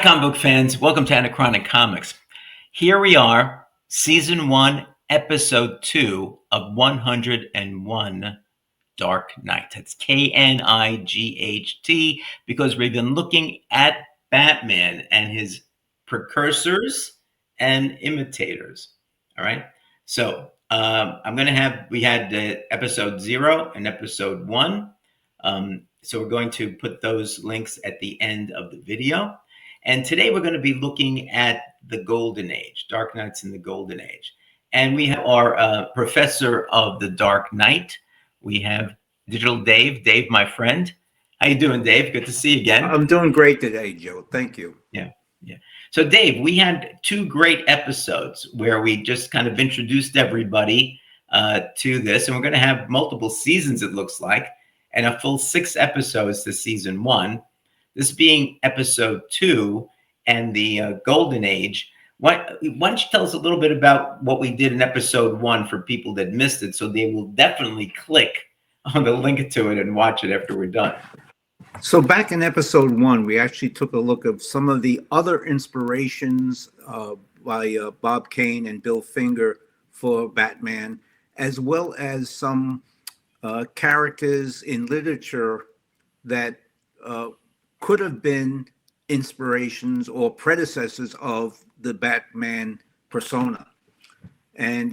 comic book fans. Welcome to Anachronic Comics. Here we are, Season 1, Episode 2 of 101 Dark Knight. That's Knight, because we've been looking at Batman and his precursors and imitators. All right. So we had Episode 0 and Episode 1. So we're going to put those links at the end of the video. And today we're going to be looking at the Golden Age, Dark Knights in the Golden Age. And we have our professor of the Dark Knight. We have Digital Dave. Dave, my friend. How you doing, Dave? Good to see you again. I'm doing great today, Joe. Thank you. Yeah. So, Dave, we had 2 great episodes where we just kind of introduced everybody to this. And we're going to have multiple seasons, it looks like, and a full 6 episodes to Season 1. This being Episode 2 and the Golden Age. Why don't you tell us a little bit about what we did in Episode 1 for people that missed it, so they will definitely click on the link to it and watch it after we're done. So back in Episode 1, we actually took a look at some of the other inspirations by Bob Kane and Bill Finger for Batman, as well as some characters in literature that could have been inspirations or predecessors of the Batman persona. And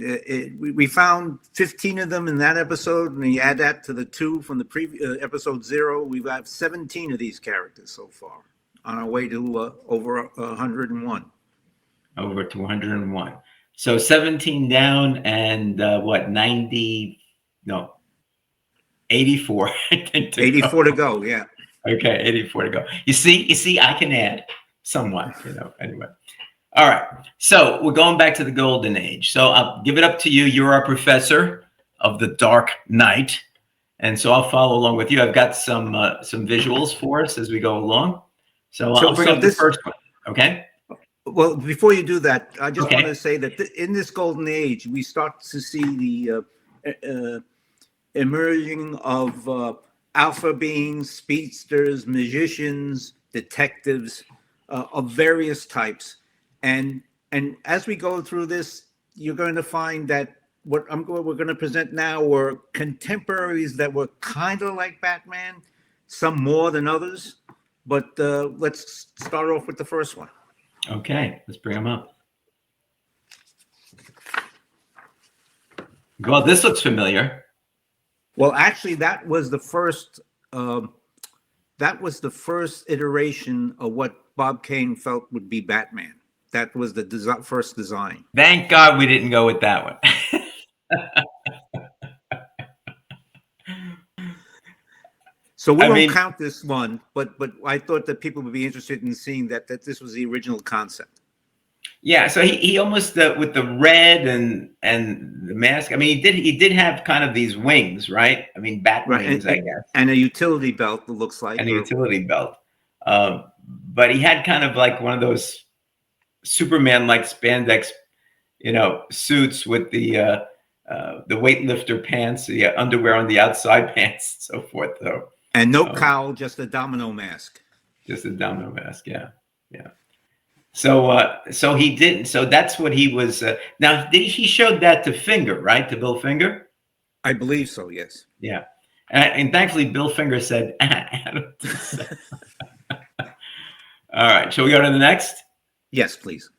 we found 15 of them in that episode, and you add that to the 2 from the previous Episode 0, we've got 17 of these characters so far, on our way to over 101. Over to 101. So 17 down and 84. I think 84 to go, yeah. Okay, 84 to go. You see, I can add somewhat, anyway. All right, so we're going back to the Golden Age. So I'll give it up to you. You're our professor of the Dark Knight, and so I'll follow along with you. I've got some visuals for us as we go along. So I'll bring up the first one, okay? Well, before you do that, I just want to say that in this Golden Age, we start to see the emerging of alpha beings, speedsters, magicians, detectives of various types. And as we go through this, you're going to find that what we're going to present now were contemporaries that were kind of like Batman, some more than others. But let's start off with the first one. Okay, let's bring them up. Well, this looks familiar. Well, actually, that was the first iteration of what Bob Kane felt would be Batman. That was the first design. Thank God we didn't go with that one. So we won't count this one, but I thought that people would be interested in seeing that this was the original concept. Yeah, so he almost with the red and the mask. I mean, he did have kind of these wings, right? I mean, bat wings, I guess, and a utility belt. It looks like, and a utility belt. But he had kind of like one of those Superman-like spandex, suits with the weightlifter pants, the underwear on the outside pants, and so forth. Though, and no cowl, just a domino mask. Just a domino mask, yeah. So he didn't. So that's what he was. Now he showed that to Finger, right? To Bill Finger. I believe so. Yes. Yeah, and thankfully Bill Finger said, "I don't think so." All right. Shall we go to the next? Yes, please.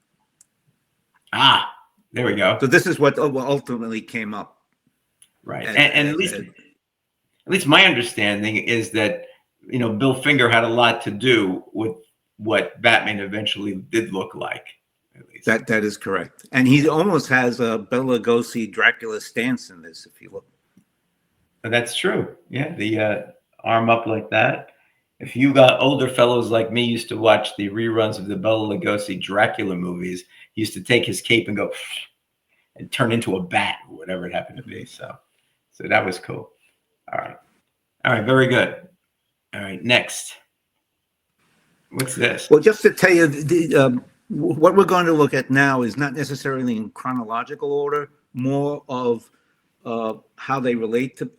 There we go. So this is what ultimately came up. Right, and at least my understanding is that Bill Finger had a lot to do with what Batman eventually did look like. At least that is correct, and he almost has a Bela Lugosi Dracula stance in this. If you look, that's true. Yeah, the arm up like that. If you got older fellows like me used to watch the reruns of the Bela Lugosi Dracula movies, he used to take his cape and go and turn into a bat or whatever it happened to be. So that was cool. All right, very good. All right, next. What's this? Well, just to tell you, what we're going to look at now is not necessarily in chronological order, more of how they relate to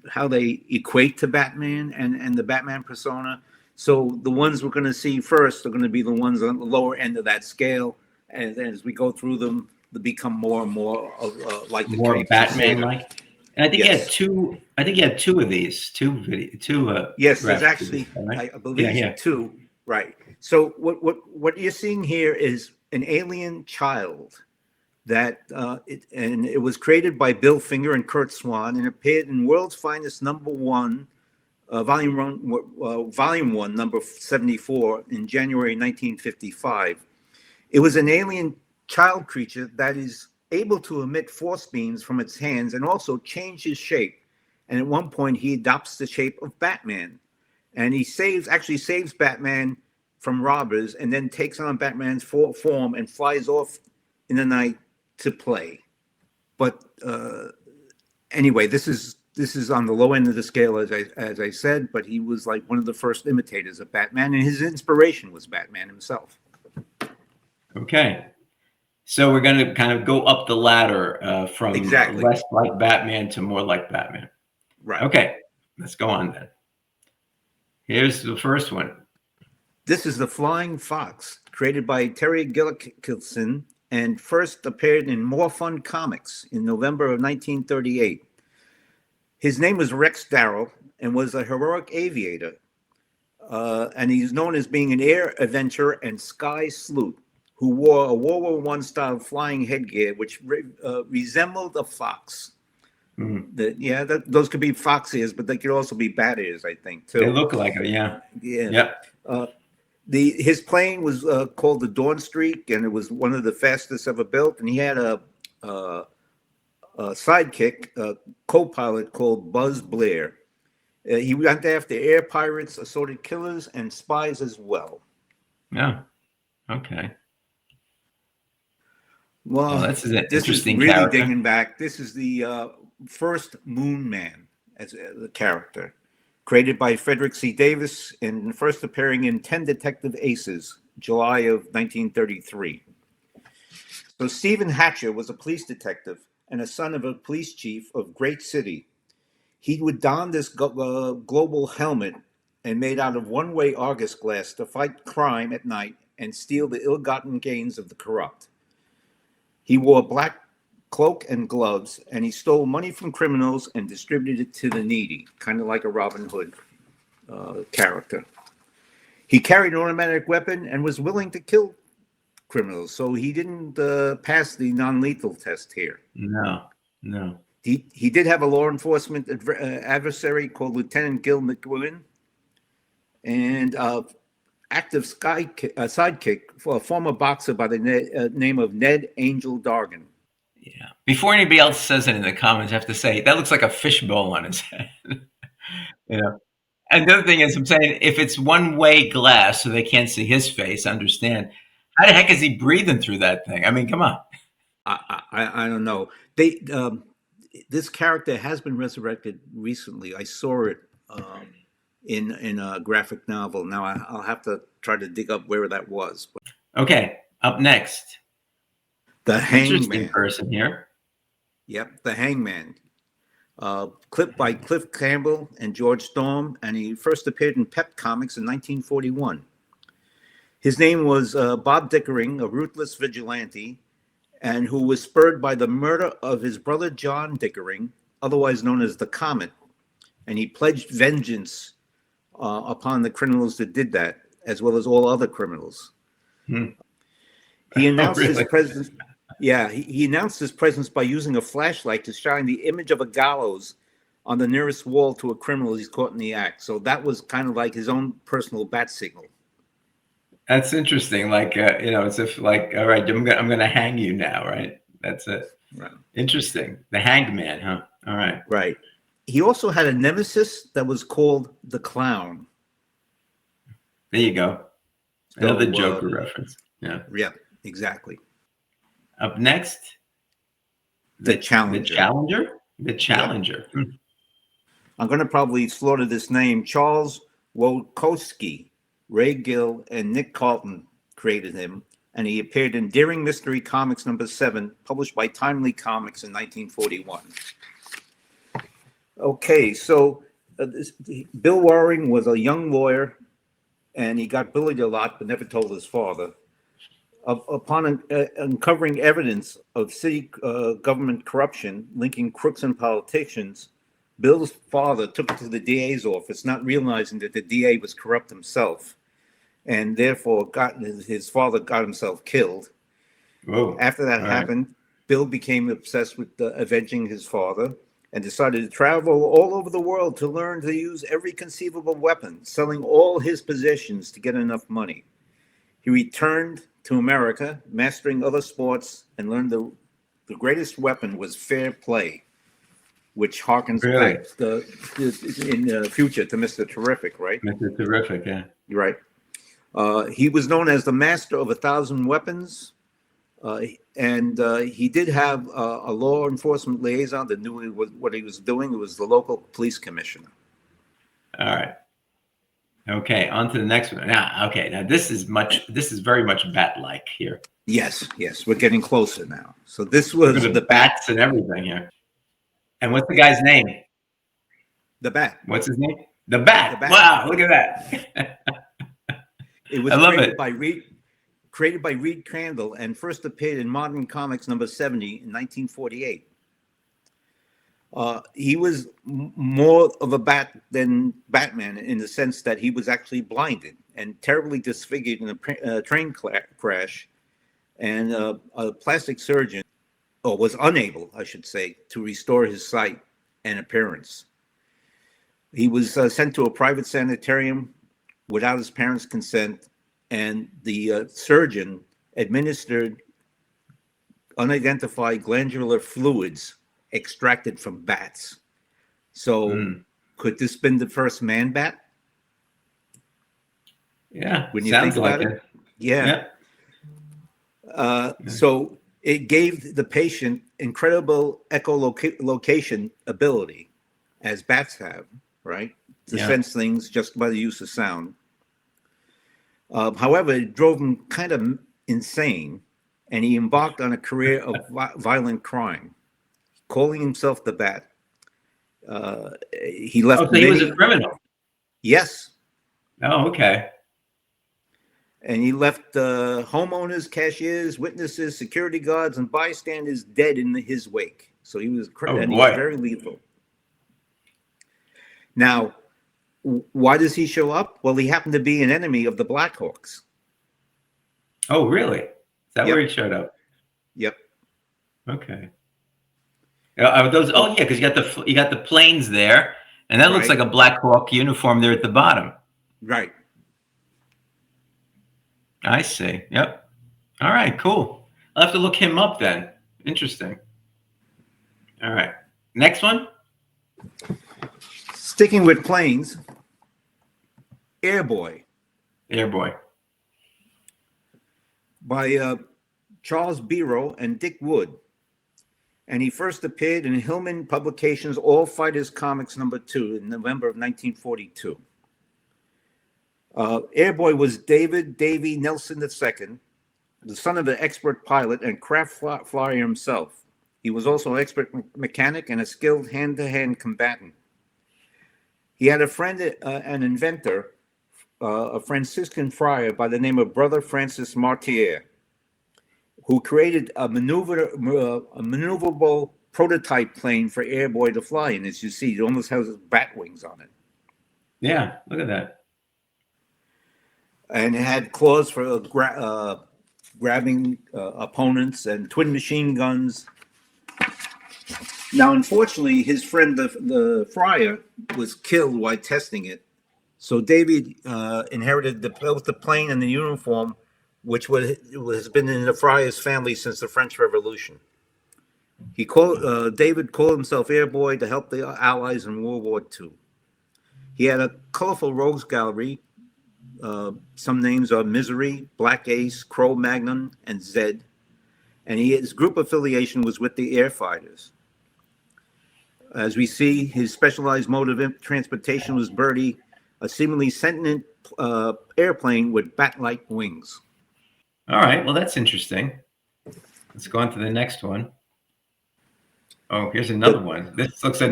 how they equate to Batman and the Batman persona. So the ones we're going to see first are going to be the ones on the lower end of that scale, and then as we go through them, they become more and more of, like the More Crusader. Batman-like. And I think he had Yes, two. I think he had two of these, two yes. There's references, actually, right? I Yeah, believe, yeah. two. Right. So what you're seeing here is an alien child that and it was created by Bill Finger and Kurt Swan and appeared in World's Finest #1, volume one, number 74 in January 1955. It was an alien child creature that is able to emit force beams from its hands and also change his shape. And at one point, he adopts the shape of Batman, and he actually saves Batman from robbers, and then takes on Batman's form and flies off in the night to play. But anyway, this is on the low end of the scale, as I said. But he was like one of the first imitators of Batman, and his inspiration was Batman himself. Okay. So we're going to kind of go up the ladder from Exactly. less like Batman to more like Batman. Right. Okay, let's go on then. Here's the first one. This is the Flying Fox, created by Terry Gillickson and first appeared in More Fun Comics in November of 1938. His name was Rex Darrow and was a heroic aviator. And he's known as being an air adventurer and sky sleuth who wore a World War I style flying headgear, which resembled a fox. Those could be fox ears, but they could also be bat ears, I think, too. They look like it, yeah. Yeah. Yep. His plane was called the Dawn Streak, and it was one of the fastest ever built. And he had a sidekick, a co-pilot called Buzz Blair. He went after air pirates, assorted killers, and spies as well. Yeah. Okay. Well, This is an this is interesting really character. digging back. This is the first Moon Man as the character, created by Frederick C. Davis and first appearing in 10 Detective Aces, July of 1933. So Stephen Hatcher was a police detective and a son of a police chief of Great City. He would don this global helmet and made out of one-way Argus glass to fight crime at night and steal the ill-gotten gains of the corrupt. He wore a black cloak and gloves, and he stole money from criminals and distributed it to the needy, kind of like a Robin Hood character. He carried an automatic weapon and was willing to kill criminals, so he didn't pass the non-lethal test here. No. He did have a law enforcement adversary called Lieutenant Gil McGuinn, and active sidekick for a former boxer by the name of Ned Angel Dargan. Yeah. Before anybody else says it in the comments, I have to say that looks like a fishbowl on his head. And the other thing is, I'm saying if it's one-way glass, so they can't see his face, understand. How the heck is he breathing through that thing? I mean, come on. I don't know. This character has been resurrected recently. I saw it in a graphic novel. Now I'll have to try to dig up where that was. Okay, up next, The interesting Hangman. person here. Yep, the Hangman. Clipped by Cliff Campbell and George Storm, and he first appeared in Pep Comics in 1941. His name was Bob Dickering, a ruthless vigilante, and who was spurred by the murder of his brother John Dickering, otherwise known as the Comet, and he pledged vengeance upon the criminals that did that, as well as all other criminals. He announced his presence. Yeah, he announced his presence by using a flashlight to shine the image of a gallows on the nearest wall to a criminal he's caught in the act. So that was kind of like his own personal bat signal. That's interesting. Like, as if like, all right, I'm going to hang you now, right? That's it. Right. Interesting. The Hangman, huh? All right. Right. He also had a nemesis that was called the Clown. There you go. Another Joker reference. Yeah. Yeah, exactly. Up next, the Challenger. The Challenger. Yep. I'm going to probably slaughter this name. Charles Wojtkowski, Ray Gill, and Nick Carlton created him, and he appeared in Daring Mystery Comics #7, published by Timely Comics in 1941. Okay, so Bill Waring was a young lawyer and he got bullied a lot, but never told his father. Upon uncovering evidence of city government corruption linking crooks and politicians, Bill's father took it to the DA's office, not realizing that the DA was corrupt himself, and therefore his father got himself killed. Whoa. After that All right. happened, Bill became obsessed with avenging his father and decided to travel all over the world to learn to use every conceivable weapon, selling all his possessions to get enough money. He returned to America, mastering other sports, and learned the greatest weapon was fair play, which harkens Really? back in the future to Mr. Terrific, right? Mr. Terrific, yeah. Right. He was known as the master of 1,000 weapons, uh, and he did have a law enforcement liaison that knew what he was doing. It was the local police commissioner. All right. Okay, on to the next one. Now, okay, now this is very much bat-like here. Yes, yes, we're getting closer now. So this Look at was the the bat. bats and everything here. And what's the guy's name? The bat. What's his name? The The bat. bat. Wow, look at that. It I was love it. created by Reed Crandall and first appeared in Modern Comics number 70 in 1948. He was more of a bat than Batman in the sense that he was actually blinded and terribly disfigured in a train crash, and a plastic surgeon, or was unable, I should say, to restore his sight and appearance. He was sent to a private sanitarium without his parents' consent, and the surgeon administered unidentified glandular fluids extracted from bats. So, Mm. could this been the first man bat? Yeah, When you think sounds like about it, it. yeah. Yep. So it gave the patient incredible echolocation ability, as bats have, right, to Yeah. sense things just by the use of sound. However, it drove him kind of insane, and he embarked on a career of violent crime, calling himself the Bat. He Oh, left so he was a many, criminal. yes, Oh, okay. and he left homeowners, cashiers, witnesses, security guards, and bystanders dead in his wake. So Oh and he was boy. very lethal. Now, why does he show up? Well, he happened to be an enemy of the Blackhawks. Oh, really? Is that where Yep, he showed up? yep. Okay. Those. Oh, So, yeah, because you got the planes there, and that looks right, like a Black Hawk uniform there at the bottom. right. I see. Yep. All right. Cool. I'll have to look him up then. Interesting. All right. Next one. Sticking with planes, Airboy Airboy. by Charles Biro and Dick Wood. And he first appeared in Hillman Publications' All Fighters Comics #2 in November of 1942. Airboy was David Davy Nelson II, the son of an expert pilot and craft flyer himself. He was also an expert mechanic and a skilled hand-to-hand combatant. He had a friend, an inventor, a Franciscan friar by the name of Brother Francis Martier, who created a maneuverable prototype plane for Airboy to fly in. As you see, it almost has bat wings on it. Yeah. Look at that. And it had claws for grabbing opponents and twin machine guns. Now, unfortunately, his friend, the friar, was killed while testing it. So David inherited both the plane and the uniform, which has been in the friar's family since the French Revolution. David called himself Airboy to help the Allies in World War II. He had a colorful rogues gallery. Some names are Misery, Black Ace, Crow Magnum, and Zed. And his group affiliation was with the Air Fighters. As we see, his specialized mode of transportation was Birdie, a seemingly sentient airplane with bat-like wings. All right. Well, that's interesting. Let's go on to the next one. Oh, here's another The, one. This looks like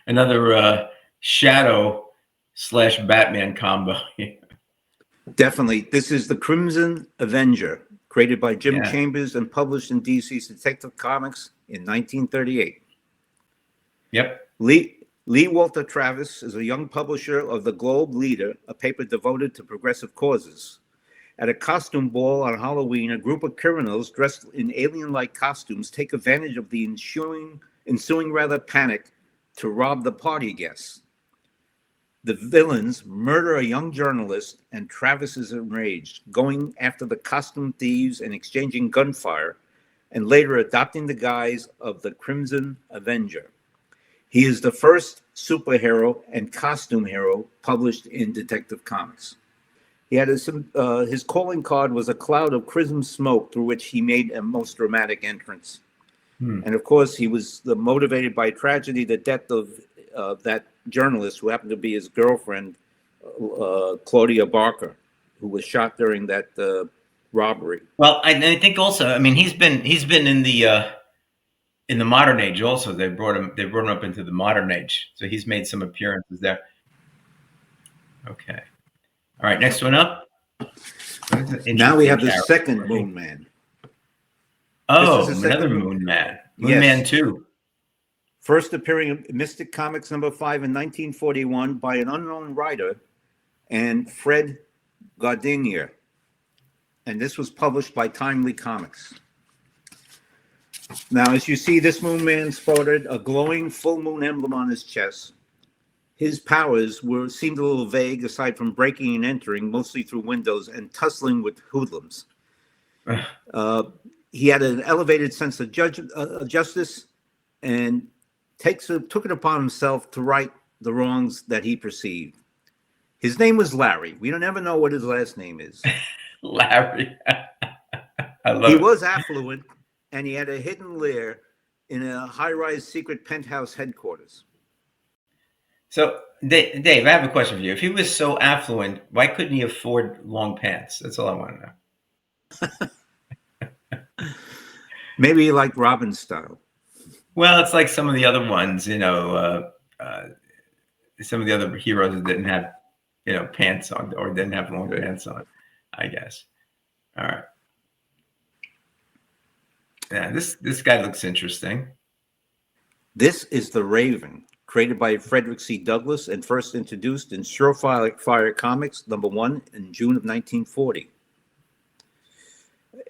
another Shadow / Batman combo. Definitely. This is the Crimson Avenger, created by Jim Yeah. Chambers and published in DC's Detective Comics in 1938. Yep. Lee Walter Travis is a young publisher of the Globe Leader, a paper devoted to progressive causes. At a costume ball on Halloween, a group of criminals dressed in alien-like costumes take advantage of the ensuing panic to rob the party guests. The villains murder a young journalist, and Travis is enraged, going after the costume thieves and exchanging gunfire, and later adopting the guise of the Crimson Avenger. He is the first superhero and costume hero published in Detective Comics. He had his calling card was a cloud of crimson smoke through which he made a most dramatic entrance. Hmm. And of course, he was motivated by tragedy, the death of that journalist who happened to be his girlfriend, Claudia Barker, who was shot during that robbery. Well, I think also, I mean, he's been in the modern age also. They brought him up into the modern age, so he's made some appearances there. Okay. All right. Next one up. That's an Now we interesting have the character. second Moon Man. This is Oh, the another second, Moon Man. Moon Man yes, 2. first appearing in Mystic Comics #5 in 1941 by an unknown writer and Fred Gardinier. And this was published by Timely Comics. Now, as you see, this Moon Man sported a glowing full moon emblem on his chest. His powers seemed a little vague, aside from breaking and entering, mostly through windows, and tussling with hoodlums. He had an elevated sense of justice, and took it upon himself to right the wrongs that he perceived. His name was Larry. We don't ever know what his last name is. Larry. I love He it. was affluent, and he had a hidden lair in a high-rise secret penthouse headquarters. So, Dave, I have a question for you. If he was so affluent, why couldn't he afford long pants? That's all I want to know. Maybe he liked Robin's style. Well, it's like some of the other ones, some of the other heroes that didn't have, pants on or didn't have long Right. pants on, I guess. All right. Yeah, this guy looks interesting. This is the Raven, created by Frederick C. Douglass and first introduced in Surefire Comics #1 in June of 1940.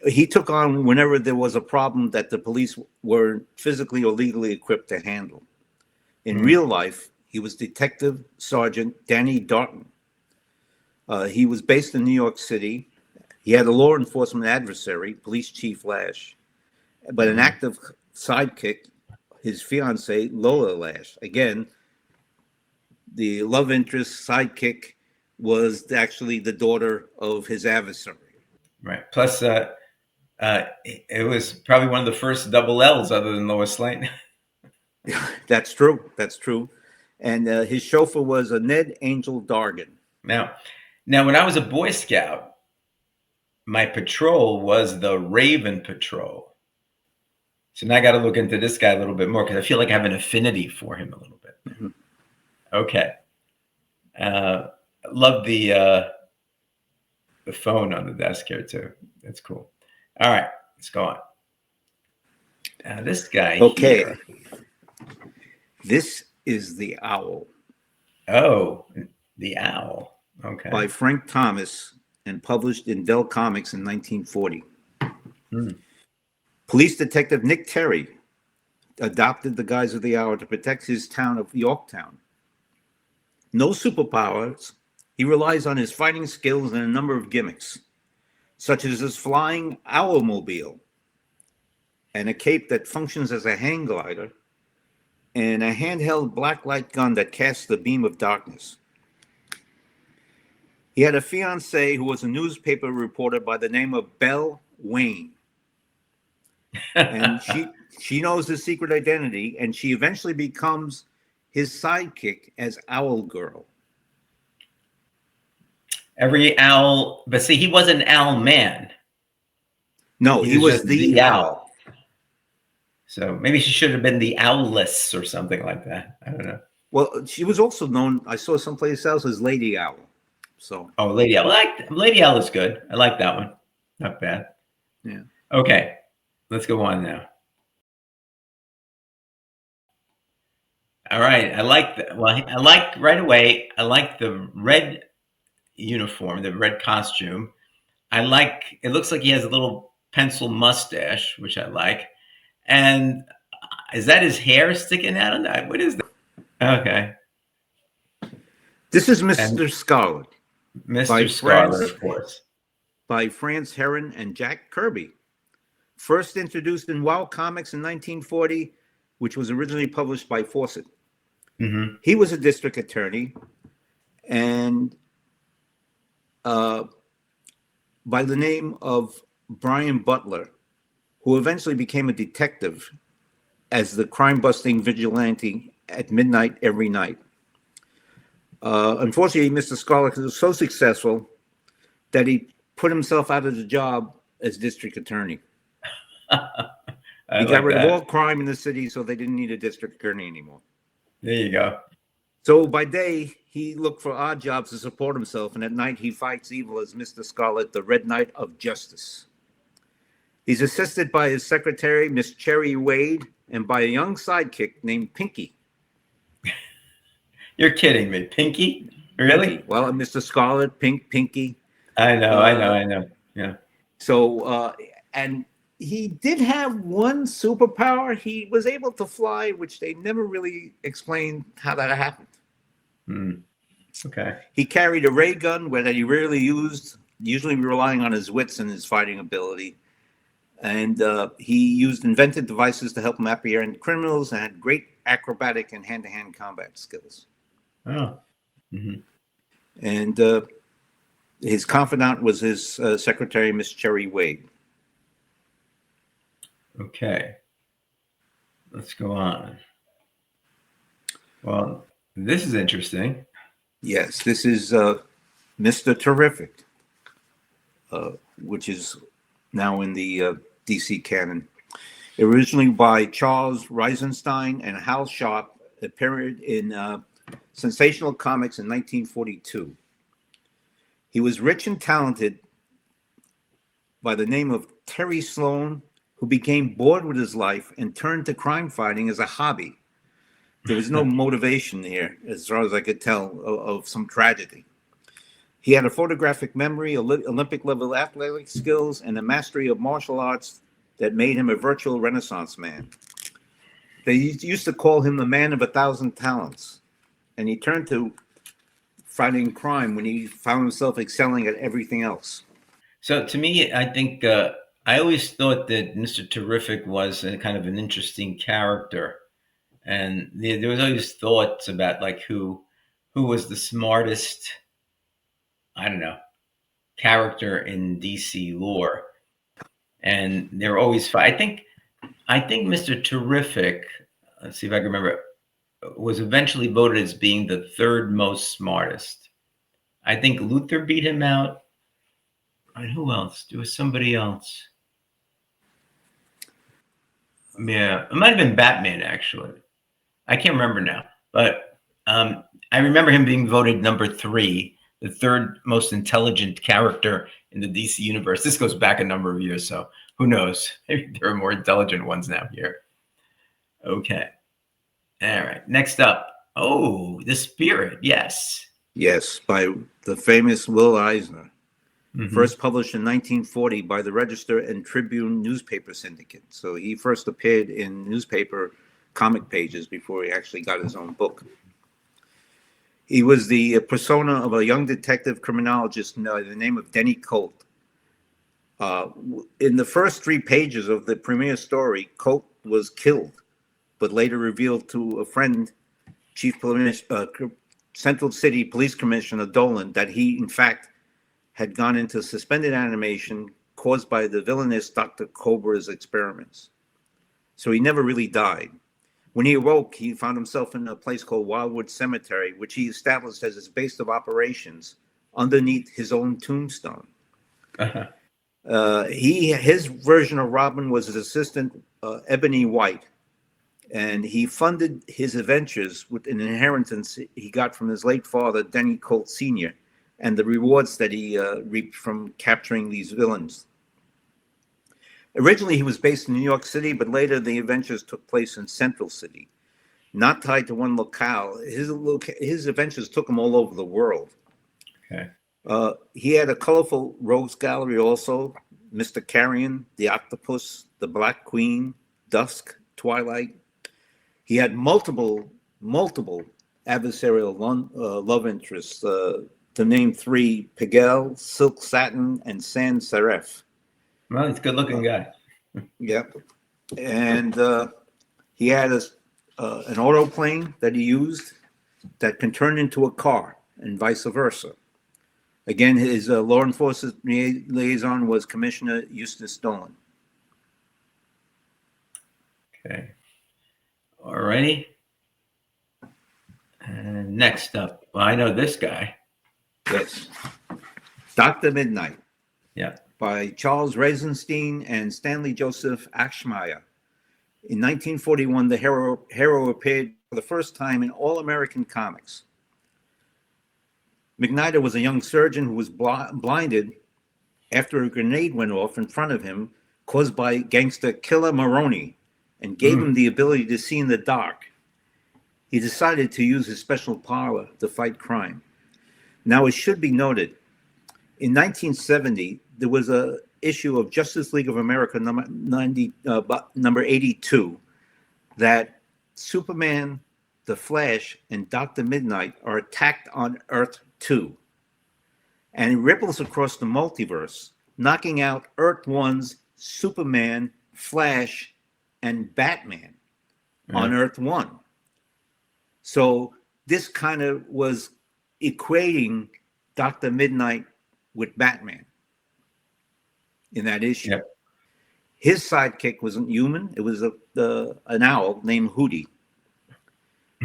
He took on whenever there was a problem that the police were physically or legally equipped to handle. In real life, he was Detective Sergeant Danny Darton. He was based in New York City. He had a law enforcement adversary, Police Chief Lash, but an active sidekick, his fiancee, Lola Lash. Again, the love interest sidekick was actually the daughter of his adversary. Right. Plus, it was probably one of the first double L's other than Lois Lane. That's true. That's true. And his chauffeur was a Ned Angel Dargan. Now, when I was a Boy Scout, my patrol was the Raven Patrol. So now I got to look into this guy a little bit more because I feel like I have an affinity for him a little bit. Mhm. Okay. Love the phone on the desk here too. That's cool. All right, let's go on. Now this guy Okay. here. This is the Owl. Oh, the Owl. Okay. By Frank Thomas and published in Dell Comics in 1940. Police Detective Nick Terry adopted the guise of the Owl to protect his town of Yorktown. No superpowers, he relies on his fighting skills and a number of gimmicks, such as his flying owlmobile and a cape that functions as a hang glider and a handheld blacklight gun that casts the beam of darkness. He had a fiancée who was a newspaper reporter by the name of Belle Wayne. And she knows his secret identity, and she eventually becomes his sidekick as Owl Girl. Every owl, but see, he wasn't an owl man. No, he was just the owl. So maybe she should have been the Owless or something like that. I don't know. Well, she was also known, I saw someplace else, as Lady Owl. So Oh, Lady L. Lady L is good. I like that one. Not bad. yeah. Okay, let's go on now. All right, I like the, well, I like right away. I like the red uniform, the red costume. I like. It looks like he has a little pencil mustache, which I like. And is that his hair sticking out on that? What is that? Okay. This is And Mr. Scarlet by Mr. Scarlet, France of course. by France Heron and Jack Kirby. First introduced in WoW Comics in 1940, which was originally published by Fawcett. Mm-hmm. He was a district attorney, and by the name of Brian Butler, who eventually became a detective as the crime-busting vigilante at midnight every night. Unfortunately, Mr. Scarlet was so successful that he put himself out of the job as district attorney. I He got like rid of that. all crime in the city, so they didn't need a district attorney anymore. There you go. So by day, he looked for odd jobs to support himself, and at night, he fights evil as Mr. Scarlet, the Red Knight of Justice. He's assisted by his secretary, Miss Cherry Wade, and by a young sidekick named Pinky. You're kidding me. Pinky? Pinky. Really? Well, Mr. Scarlet, Pinky. I know, I know, Uh, I know. Yeah. and he did have one superpower. He was able to fly, which they never really explained how that happened. Hmm. Okay. He carried a ray gun, that he rarely used, usually relying on his wits and his fighting ability. And he used invented devices to help him apprehend criminals and had great acrobatic and hand-to-hand combat skills. Oh. Mm-hmm. And his confidant was his secretary, Miss Cherry Wade. Okay. Let's go on. Well, this is interesting. Yes, this is Mr. Terrific, which is now in the DC canon. Originally by Charles Reisenstein and Hal Sharp, appeared in Sensational Comics in 1942. He was rich and talented by the name of Terry Sloan, who became bored with his life and turned to crime fighting as a hobby. There was no motivation here, as far as I could tell, of some tragedy. He had a photographic memory, Olympic-level athletic skills, and a mastery of martial arts that made him a virtual Renaissance man. They used to call him the man of 1,000 talents, and he turned to fighting crime when he found himself excelling at everything else. So to me, I think I always thought that Mr. Terrific was a kind of an interesting character, and there was always thoughts about like who was the smartest. I don't know, character in DC lore, and they were always. I think Mr. Terrific. Let's see if I can remember. Was eventually voted as being the third most smartest. I think Luther beat him out. And who else? There was somebody else. Yeah, it might have been Batman actually. I can't remember now, but I remember him being voted number 3, the third most intelligent character in the DC universe. This goes back a number of years, so who knows? Maybe there are more intelligent ones now here. Okay. All right. Next up. Oh, the Spirit. Yes. Yes, by the famous Will Eisner. Mm-hmm. First published in 1940 by the Register and Tribune newspaper syndicate. So he first appeared in newspaper comic pages before he actually got his own book. He was the persona of a young detective criminologist by the name of Denny Colt. In the first 3 pages of the premiere story, Colt was killed, but later revealed to a friend, Central City Police Commissioner Dolan, that he, in fact, had gone into suspended animation caused by the villainous Dr. Cobra's experiments. So he never really died. When he awoke, he found himself in a place called Wildwood Cemetery, which he established as his base of operations underneath his own tombstone. His version of Robin was his assistant, Ebony White, and he funded his adventures with an inheritance he got from his late father, Denny Colt Sr., and the rewards that he reaped from capturing these villains. Originally, he was based in New York City, but later the adventures took place in Central City, not tied to one locale. His adventures took him all over the world. Okay. He had a colorful rogues gallery also: Mr. Carrion, the Octopus, the Black Queen, Dusk, Twilight. He had multiple adversarial love interests. To name three: Pigel, Silk Satin, and Sans Serif. Well, he's a good-looking guy. Yep. And he had an autoplane that he used that can turn into a car, and vice versa. Again, his law enforcement liaison was Commissioner Eustace Dolan. Okay. All righty. And next up, well, I know this guy. Yes. Dr. Midnight. Yeah. By Charles Reisenstein and Stanley Joseph Ashmeyer. In 1941, the hero appeared for the first time in All American Comics. McNider was a young surgeon who was blinded after a grenade went off in front of him, caused by gangster Killer Maroney, and gave him the ability to see in the dark. He decided to use his special power to fight crime. Now, it should be noted, in 1970, there was a issue of Justice League of America number 82 that Superman, the Flash, and Dr. Midnight are attacked on Earth 2. And it ripples across the multiverse, knocking out Earth 1's Superman, Flash, and Batman on Earth 1. So this kind of was equating Dr. Midnight with Batman in that issue. Yep. His sidekick wasn't human. It was an owl named Hootie.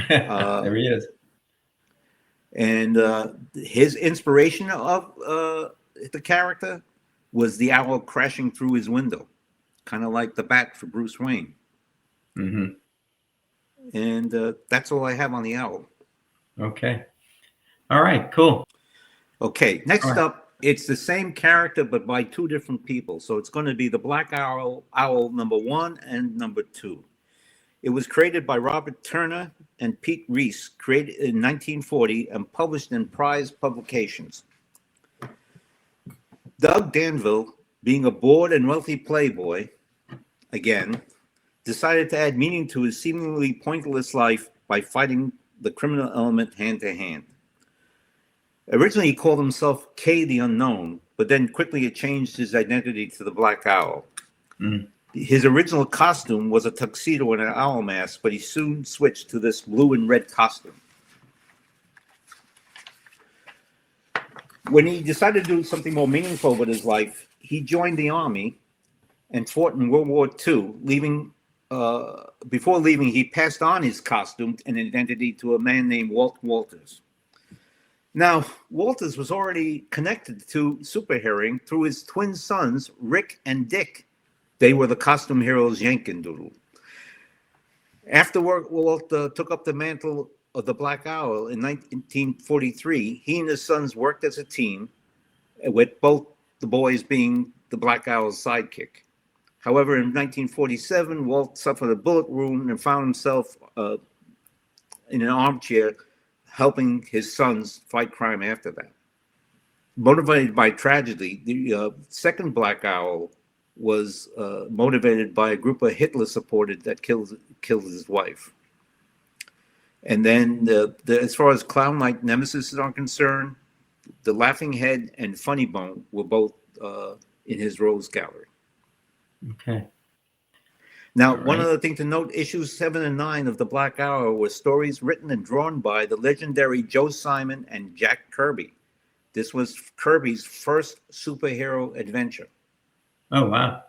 There he is. And his inspiration of the character was the owl crashing through his window, kind of like the bat for Bruce Wayne. Mm-hmm. And that's all I have on the owl. Okay. All right, cool. Okay, next up, it's the same character, but by two different people. So it's going to be the Black Owl number 1 and number 2. It was created by Robert Turner and Pete Reese, created in 1940 and published in Prize Publications. Doug Danville, being a bored and wealthy playboy, again, decided to add meaning to his seemingly pointless life by fighting the criminal element hand to hand. Originally, he called himself K the Unknown, but then quickly changed his identity to the Black Owl. His original costume was a tuxedo and an owl mask, but he soon switched to this blue and red costume. When he decided to do something more meaningful with his life, he joined the army and fought in World War II. Before leaving, he passed on his costume and identity to a man named Walt Walters. Now, Walters was already connected to superheroing through his twin sons, Rick and Dick. They were the costume heroes Yank and Doodle. After Walt took up the mantle of the Black Owl in 1943, he and his sons worked as a team, with both the boys being the Black Owl's sidekick. However, in 1947, Walt suffered a bullet wound and found himself in an armchair helping his sons fight crime after that. Motivated by tragedy, the second Black Owl was motivated by a group of Hitler supporters that killed his wife. And then as far as clown-like nemesis are concerned, the Laughing Head and Funny Bone were both in his Rose Gallery. Okay. Now, one other thing to note, issues 7 and 9 of the Black Hour were stories written and drawn by the legendary Joe Simon and Jack Kirby. This was Kirby's first superhero adventure. Oh, wow.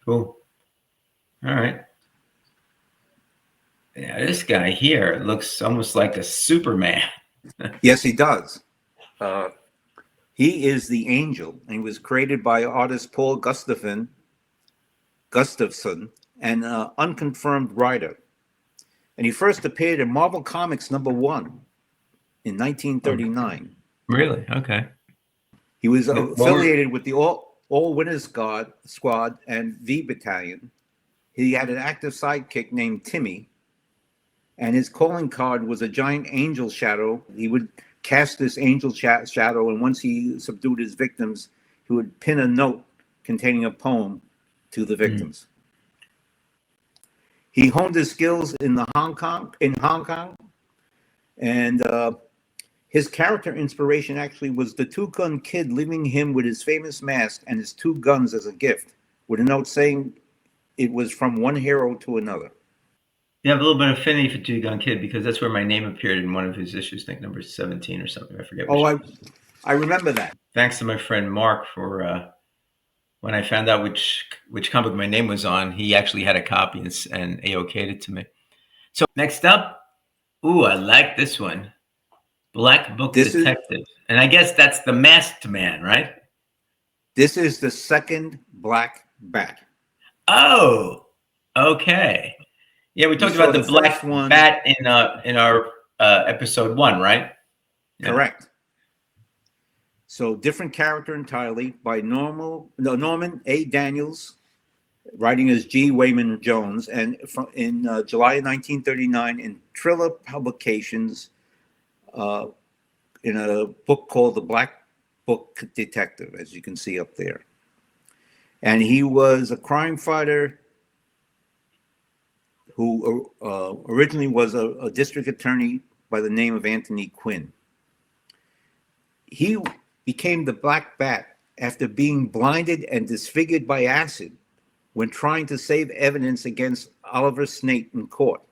Cool. All right. Yeah, this guy here looks almost like a Superman. Yes, he does. He is the Angel, and he was created by artist Paul Gustafson, an unconfirmed writer. And he first appeared in Marvel Comics number 1. in Okay. 1939. Really? Okay. He was What were? affiliated with the All Winners Squad and V Battalion. He had an active sidekick named Timmy, and his calling card was a giant angel shadow. He would cast this angel shadow, and once he subdued his victims, he would pin a note containing a poem to the Mm. victims. He honed his skills in Hong Kong, and his character inspiration actually was the two-gun kid leaving him with his famous mask and his two guns as a gift, with a note saying it was from one hero to another. You have a little bit of affinity for Two Gun Kid because that's where my name appeared in one of his issues, I think number 17 or something. I forget Oh, which. I remember that. Thanks to my friend Mark for when I found out which comic my name was on, he actually had a copy and A-okayed it to me. So next up, ooh, I like this one. Black Book This is Detective. And I guess that's the Masked Man, right? this is the second Black Bat. Oh, okay. Yeah, we We talked saw about the the first Black one, Bat in our episode 1, right? Yeah. correct. So different character entirely by Norman A. Daniels, writing as G. Wayman Jones, and in July 1939 in Triller Publications, uh, in a book called The Black Book Detective, as you can see up there. And he was a crime fighter who originally was a district attorney by the name of Anthony Quinn. He became the Black Bat after being blinded and disfigured by acid when trying to save evidence against Oliver Snate in court.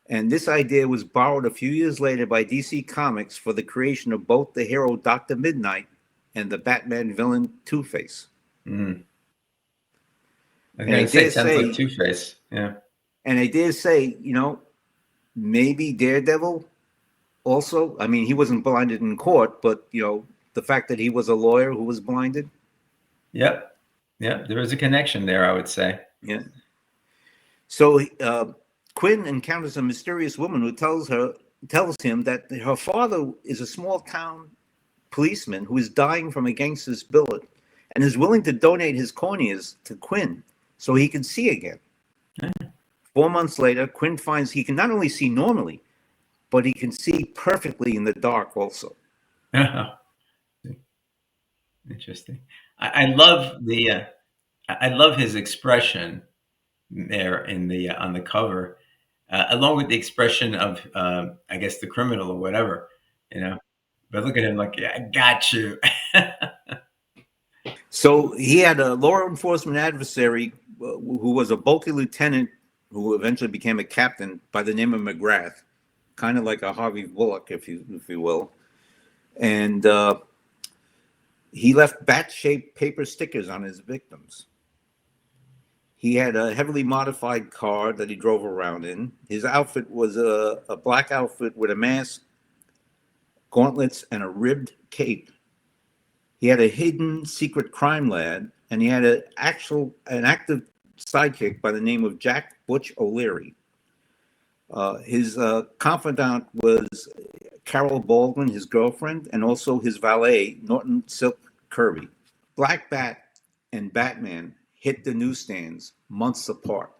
And this idea was borrowed a few years later by DC Comics for the creation of both the hero Dr. Midnight and the Batman villain Two-Face. Mm. I was And going I to say, dare sounds like say, Two-Face. Yeah. maybe Daredevil also. I mean, he wasn't blinded in court, but the fact that he was a lawyer who was blinded. Yep. Yep. There is a connection there, I would say. Yeah. So Quinn encounters a mysterious woman who tells him that her father is a small town policeman who is dying from a gangster's bullet and is willing to donate his corneas to Quinn so he can see again. Yeah. 4 months later, Quinn finds he can not only see normally, but he can see perfectly in the dark also. Interesting. I love I love his expression there in the on the cover, along with the expression of I guess the criminal or whatever, you know. But look at him like, yeah, I got you. So he had a law enforcement adversary who was a bulky lieutenant who eventually became a captain by the name of McGrath, kind of like a Harvey Bullock, if you will. And he left bat-shaped paper stickers on his victims. He had a heavily modified car that he drove around in. His outfit was a black outfit with a mask, gauntlets, and a ribbed cape. He had a hidden secret crime lab, and he had an active sidekick by the name of Jack Butch O'Leary. His confidant was Carol Baldwin, his girlfriend, and also his valet, Norton Silk Kirby. Black Bat and Batman hit the newsstands months apart.